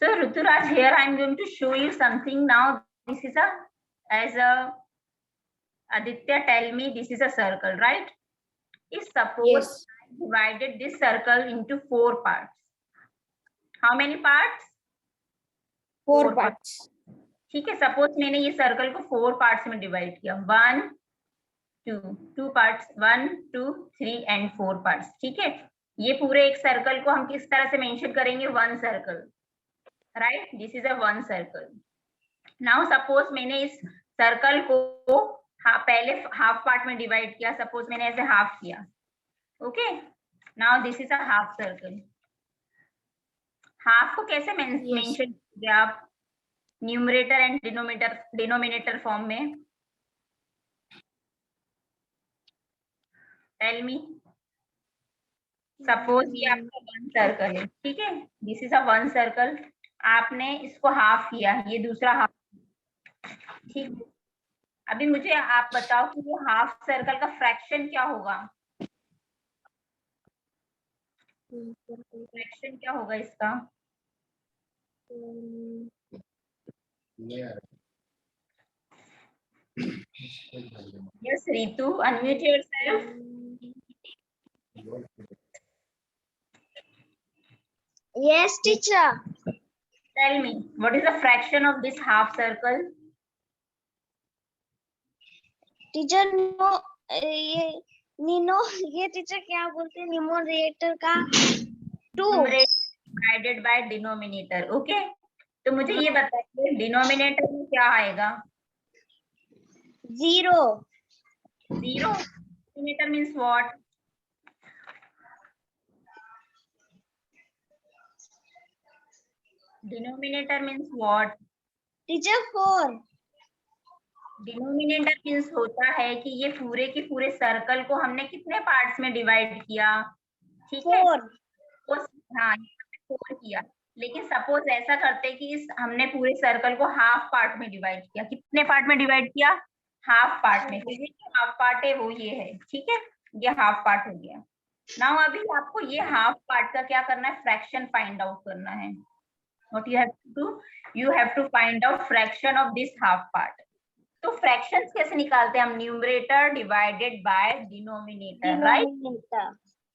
So Ruturaj, here I am going to show you something now. This is Aditya, tell me, this is a circle, right? If suppose Yes. I divided this circle into 4 parts. How many parts? 4 parts. ठीक है, suppose मैंने ये circle को 4 parts में divide किया, 1 2 parts, 1 2 3 and 4 parts. ठीक है, ये पूरे एक सर्कल को हम किस तरह से मेंशन करेंगे? 1 circle, right? This is a 1 circle. Now suppose मैंने इस सर्कल को पहले हाफ पार्ट में डिवाइड किया, सपोज मैंने ऐसे हाफ किया। Okay, now this is a half circle. Half को कैसे मेंशन करेंगे आप? न्यूमरेटर एंड डिनोमिनेटर फॉर्म में। Tell me. सपोज ये आपका 1 सर्कल है, ठीक है, दिस इज अ 1 सर्कल। आपने इसको हाफ किया, ये दूसरा हाफ, ठीक है। अभी मुझे आप बताओ कि ये हाफ सर्कल का फ्रैक्शन क्या होगा? फ्रैक्शन क्या होगा इसका? Yes, Ritu, unmute yourself. Yes, teacher. Tell me, what is the fraction of this half circle? Teacher ये टीचर क्या बोलते हैं? न्यूमरेटर का 2 डिवाइडेड बाय डिनोमिनेटर। ओके, तो मुझे ये बताइए डिनोमिनेटर में क्या आएगा? 0। 0। Denominator means what? Denominator means what? Teacher 4। Denominator means होता है कि ये पूरे के पूरे सर्कल को हमने कितने पार्ट्स में डिवाइड किया? ठीक है, 4। हाँ 4 किया। लेकिन सपोज ऐसा करते कि इस हमने पूरे सर्कल को हाफ पार्ट में डिवाइड किया। कितने पार्ट में डिवाइड किया? हाफ पार्ट में। तो ये जो हाफ पार्ट है वो ये है, ठीक है, ये हाफ पार्ट हो गया। नाउ अभी आपको ये हाफ पार्ट का क्या करना है? फ्रैक्शन फाइंड आउट करना है। What you have to do? You have to find out fraction of this half part. तो फ्रैक्शंस कैसे निकालते हैं हम? Numerator divided by denominator, right?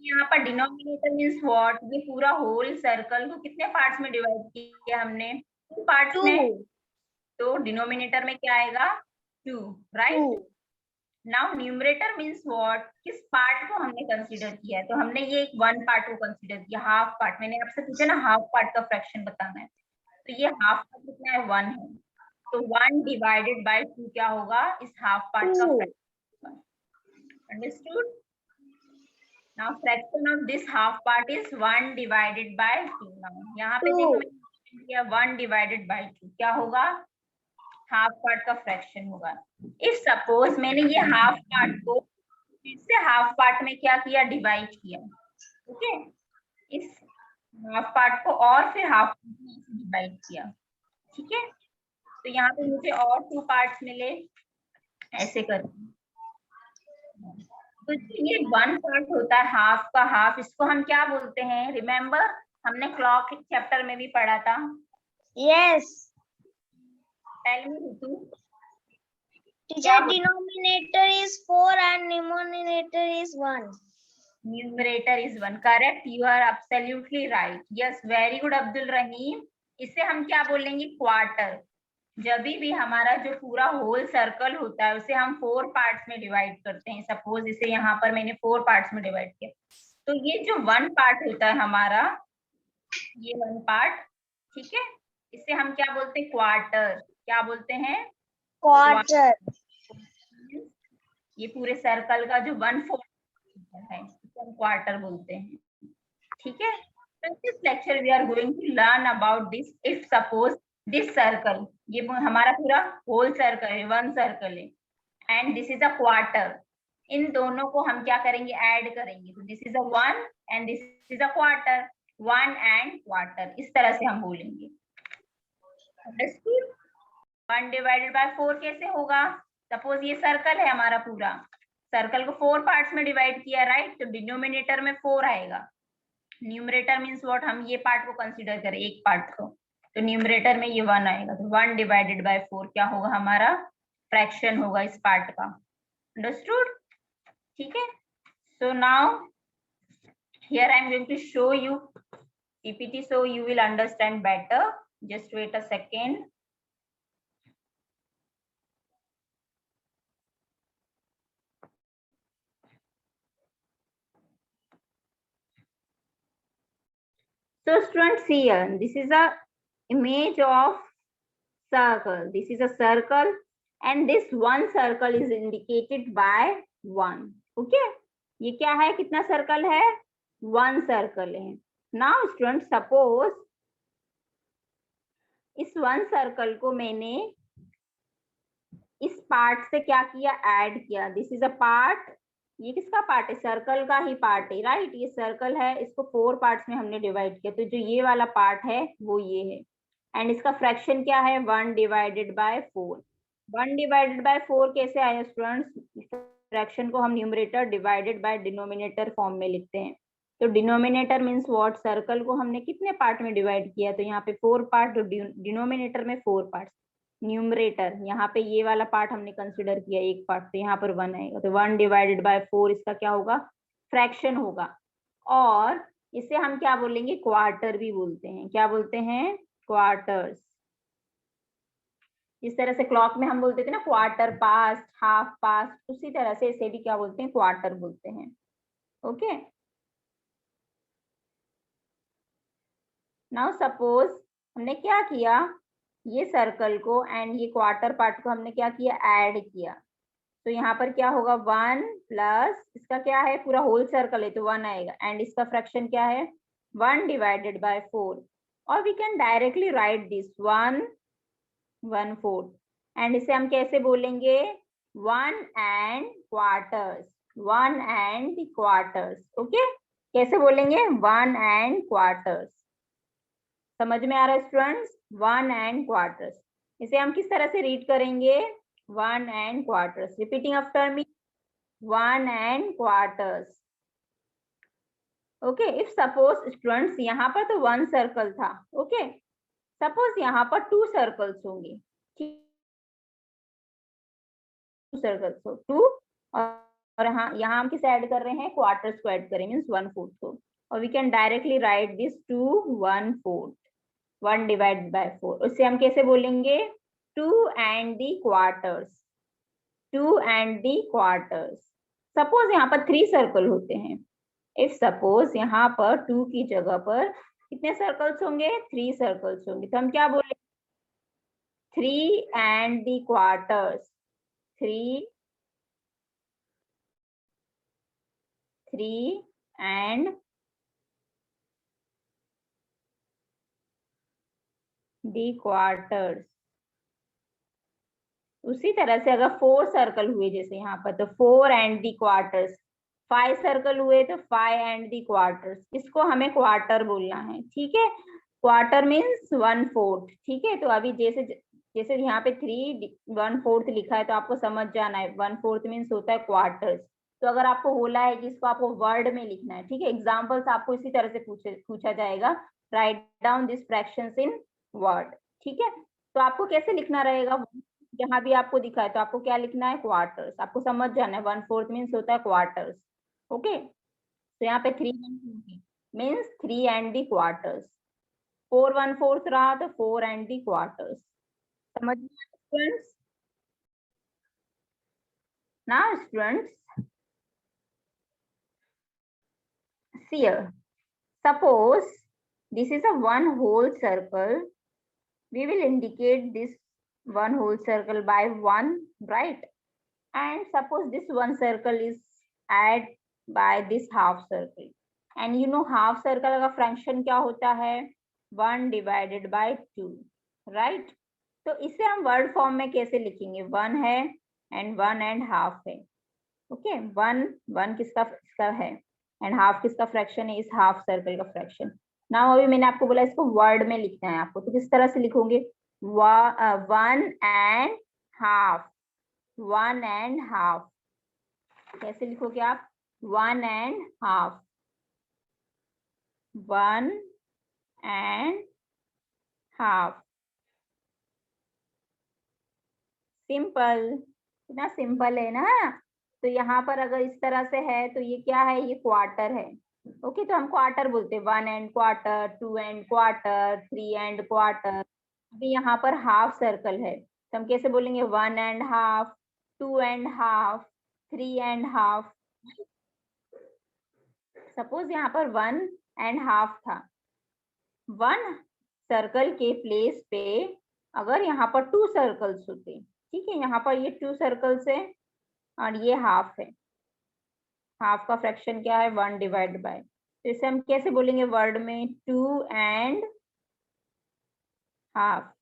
यहाँ पर डिनोमिनेटर मींस व्हाट? ये पूरा होल सर्कल को कितने पार्ट्स में डिवाइड किया हमने? 2 पार्ट्स में। तो डिनोमिनेटर में क्या आएगा? 2, right? Now numerator means what? किस पार्ट को हमने कंसीडर किया है? तो हमने ये एक 1 पार्ट को कंसीडर किया, हाफ पार्ट। मैंने आपसे पूछा ना हाफ पार्ट का फ्रैक्शन बताना है, तो ये हाफ का कितना है? 1 है। तो 1 डिवाइडेड बाय 2 क्या होगा? इस हाफ पार्ट का fraction. Understood? Now fraction of this half part is 1 divided by 2. Now यहाँ पे देखो मैंने किया 1 divided by 2 क्या होगा? हाफ पार्ट का फ्रैक्शन होगा। इफ सपोज मैंने ये हाफ पार्ट को फिर से हाफ पार्ट में क्या किया? डिवाइड किया। ओके, इस हाफ पार्ट को और फिर हाफ में डिवाइड किया, ठीक है। तो यहाँ पे मुझे और 2 पार्ट्स मिले, ऐसे करके। तो ये 1 पार्ट होता है हाफ का हाफ, इसको हम क्या बोलते हैं? रिमेम्बर, हमने क्लॉक चैप्टर में भी पढ़ा था। Yes. Tell me Ritu. Teacher denominator is 4 and numerator is 1। Numerator is 1, correct, you are absolutely right. Yes, very good Abdul Rahim. इसे हम क्या बोलेंगे? क्वार्टर। जब भी हमारा जो पूरा होल सर्कल होता है उसे हम 4 पार्ट्स में डिवाइड करते हैं। सपोज इसे यहाँ पर मैंने 4 पार्ट्स में डिवाइड किया, तो ये जो 1 पार्ट होता है हमारा, ये 1 पार्ट, ठीक है, इसे हम क्या बोलते हैं? क्वार्टर। क्या बोलते हैं? क्वार्टर। ये पूरे सर्कल का जो 1/4 है इसे हम क्वार्टर बोलते हैं, ठीक है। So in this lecture we are going to learn about this. If suppose this circle, ये हमारा पूरा होल सर्कल है, 1 सर्कल है, and this is a quarter. इन दोनों को हम क्या करेंगे? ऐड करेंगे। तो this is a 1 and this is a quarter, 1 and quarter, इस तरह से हम बोलेंगे। अंडरस्टूड? 1 डिवाइडेड बाय 4 कैसे होगा? सपोज ये सर्कल है हमारा, पूरा सर्कल को 4 पार्ट्स में डिवाइड किया, राइट? तो डिनोमिनेटर में 4 आएगा। Numerator means what? हम ये पार्ट को कंसीडर करें, एक पार्ट को, तो न्यूमरेटर में ये 1 आएगा, तो 1 डिवाइडेड बाय 4 क्या होगा हमारा, फ्रैक्शन होगा इस पार्ट का। अंडरस्टूड? ठीक है। So now here I am going to show you PPT so you will understand better. Just wait a second. So students, here this is a image of circle. This is a circle and this one circle is indicated by 1. Okay, ये क्या है, कितना circle है, 1 circle है। Now students, suppose इस 1 circle को मैंने इस पार्ट से क्या किया, ऐड किया। दिस इज अ पार्ट, ये किसका पार्ट है, सर्कल का ही पार्ट है, राइट। ये सर्कल है, इसको 4 पार्ट्स में हमने डिवाइड किया, तो जो ये वाला पार्ट है वो ये है। एंड इसका फ्रैक्शन क्या है, 1 डिवाइडेड बाय 4। 1 डिवाइडेड बाय 4 कैसे आया स्टूडेंट्स, फ्रैक्शन को हम numerator divided by denominator form में लिखते हैं। तो डिनोमिनेटर मीन्स व्हाट, सर्कल को हमने कितने पार्ट में डिवाइड किया, तो यहाँ पे 4 पार्ट, तो डिनोमिनेटर में 4 पार्ट। न्यूमरेटर यहाँ पे ये वाला पार्ट हमने कंसिडर किया एक पार्ट, तो यहाँ पर 1 आएगा, तो 1 डिवाइडेड बाय 4 इसका क्या होगा, फ्रैक्शन होगा। और इसे हम क्या बोलेंगे, क्वार्टर भी बोलते हैं। क्या बोलते हैं, क्वार्टर्स। इस तरह से क्लॉक में हम बोलते थे ना क्वार्टर पास्ट, हाफ पास्ट, उसी तरह से इसे भी क्या बोलते हैं, क्वार्टर बोलते हैं। ओके, नाउ सपोज हमने क्या किया, ये सर्कल को एंड ये क्वार्टर पार्ट को हमने क्या किया, ऐड किया। तो यहाँ पर क्या होगा, 1 प्लस इसका क्या है, पूरा होल सर्कल है तो 1 आएगा, एंड इसका फ्रैक्शन क्या है, 1 डिवाइडेड बाय 4। और we can directly write this 1/4, and इसे हम कैसे बोलेंगे, 1 and quarters, 1 and quarters. Okay, कैसे बोलेंगे, 1 एंड क्वार्टर्स। समझ में आ रहा है स्टूडेंट्स, 1 एंड क्वार्टर्स। इसे हम किस तरह से रीड करेंगे, 1 and quarters. Repeating after me, 1 and quarters. Okay, if suppose students यहाँ पर तो 1 सर्कल था, ओके, सपोज यहाँ पर 2 सर्कल्स होंगे, 2 सर्कल्स हो 2, और हाँ यहाँ हम किसे ऐड कर रहे हैं, क्वार्टर्स को ऐड करेंगे, मींस 1/4 को। और we can directly write this 2 1/4, 1 divide by 4। उससे हम कैसे बोलेंगे, 2 and the quarters, 2 and the quarters. Suppose यहाँ पर 3 सर्कल होते हैं, इफ सपोज यहाँ पर 2 की जगह पर कितने सर्कल्स होंगे, 3 सर्कल्स होंगे, तो हम क्या बोलेंगे, 3 and the quarters, 3 and the quarters. उसी तरह से अगर 4 सर्कल हुए जैसे यहाँ पर, तो 4 एंड दी क्वार्टर्स। 5 सर्कल हुए तो 5 एंड दी क्वार्टर्स। इसको हमें क्वार्टर बोलना है, ठीक है। क्वार्टर मीन्स 1/4, ठीक है। तो अभी जैसे जैसे यहाँ पे 3 1/4 लिखा है, तो आपको समझ जाना है 1/4 मीन्स होता है क्वार्टर्स। तो अगर आपको बोला है कि इसको आपको वर्ड में लिखना है, ठीक है, एग्जाम्पल्स आपको इसी तरह से पूछा जाएगा, write down this fractions in word, ठीक है। तो आपको कैसे लिखना रहेगा, जहां भी आपको दिखा है तो आपको क्या लिखना है, क्वार्टर्स। आपको समझ जाना है 1/4 मीन्स होता है क्वार्टर्स। ओके, तो यहाँ पे 3 मीन्स 3 एंड दी क्वार्टर्स। 4 1/4 रहा तो 4 एंड दी क्वार्टर्स। समझ में स्टूडेंट्स, ना students, see here, suppose this is a one whole circle, we will indicate this one whole circle by 1, right? And suppose this one circle is add by this half circle, and you know half circle का fraction क्या होता है, 1 divided by 2, right. तो इसे हम word form में कैसे लिखेंगे, 1 है एंड 1 एंड हाफ है, ओके। 1 किसका है एंड हाफ किसका फ्रैक्शन है, इस हाफ सर्कल का फ्रैक्शन। नाउ अभी मैंने आपको बोला इसको वर्ड में लिखना है आपको, तो किस तरह से लिखोगे, 1 एंड हाफ, 1 एंड हाफ। कैसे लिखोगे आप, 1 and half, 1 and half. Simple, इतना सिंपल है ना। तो यहाँ पर अगर इस तरह से है तो ये क्या है, ये क्वार्टर है। ओके, तो हम क्वार्टर बोलते हैं, 1 and quarter, 2 and quarter, 3 and quarter. अभी यहाँ पर हाफ सर्कल है तो हम कैसे बोलेंगे, 1 and half, 2 and half, 3 and half. Suppose यहाँ पर 1 एंड हाफ था, 1 सर्कल के प्लेस पे अगर यहाँ पर 2 सर्कल्स होते, ठीक है, यहाँ पर ये 2 सर्कल्स है और ये हाफ है। हाफ का फ्रैक्शन क्या है, 1 डिवाइड बाय, तो इसे हम कैसे बोलेंगे वर्ड में, 2 and half,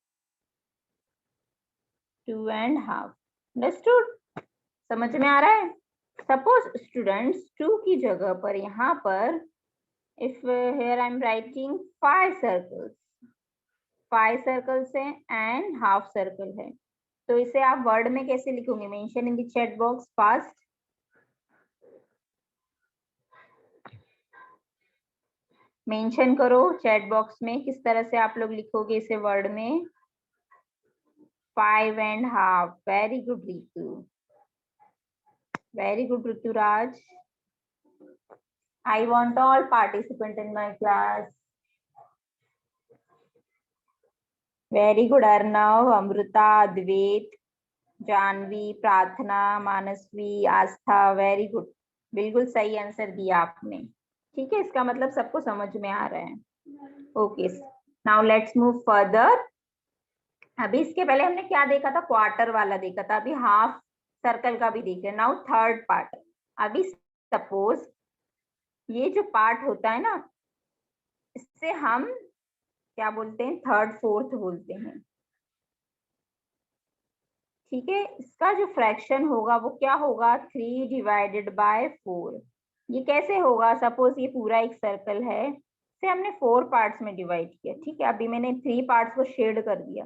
2 and half. Understood, समझ में आ रहा है। सपोज स्टूडेंट्स 2 की जगह पर यहाँ पर if here I am writing 5 circles, 5 circles है एंड हाफ सर्कल है, तो इसे आप वर्ड में कैसे लिखोगे, mention in the chat box fast. Mention करो चैट बॉक्स में किस तरह से आप लोग लिखोगे इसे वर्ड में। 5 and half, very good Ritu, very good Rituraj. I want all participant in my class. Very good Arnav, Amrita, Advait, Janvi, Prarthana, Manasvi, Aastha, very good, बिल्कुल सही आंसर दिया आपने। ठीक है, इसका मतलब सबको समझ में आ रहा है। Okay, now let's move further. अभी इसके पहले हमने क्या देखा था, क्वार्टर वाला देखा था, अभी हाफ सर्कल का भी देख रहे हैं। Now third part. अभी सपोज ये जो पार्ट होता है ना, इससे हम क्या बोलते हैं, थर्ड फोर्थ बोलते हैं। ठीक है, इसका जो फ्रैक्शन होगा वो क्या होगा, 3 डिवाइडेड बाय 4। ये कैसे होगा, सपोज ये पूरा एक सर्कल है, इसे हमने 4 पार्ट्स में डिवाइड किया। ठीक है, अभी मैंने 3 पार्ट्स को शेड कर दिया,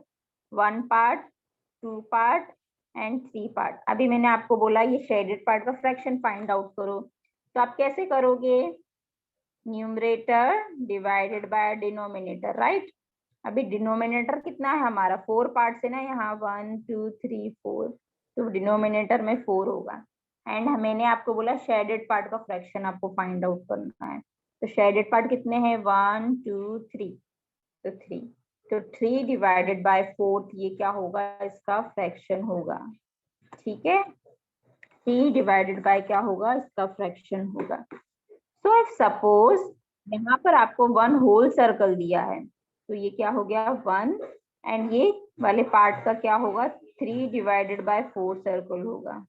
1 पार्ट, 2 पार्ट एंड 3 पार्ट। अभी मैंने आपको बोला ये शेडेड पार्ट का फ्रैक्शन फाइंड आउट करो, तो आप कैसे करोगे, numerator divided by denominator, right. अभी डिनोमिनेटर कितना है हमारा, 4 पार्ट है ना, यहाँ 1 2 3 4, तो डिनोमिनेटर में 4 होगा। एंड मैंने आपको बोला शेडेड पार्ट का फ्रैक्शन आपको फाइंड आउट करना है, तो शेडेड पार्ट कितने हैं, 1 2 3, तो 3, तो 3 डिवाइडेड बाय 4 ये क्या होगा, इसका फ्रैक्शन होगा। ठीक है, 3 डिवाइडेड बाय क्या होगा, इसका फ्रैक्शन होगा। सो इफ सपोज यहाँ पर आपको 1 होल सर्कल दिया है, तो ये क्या हो गया 1, एंड ये वाले पार्ट का क्या होगा, 3 डिवाइडेड बाय 4 सर्कल होगा।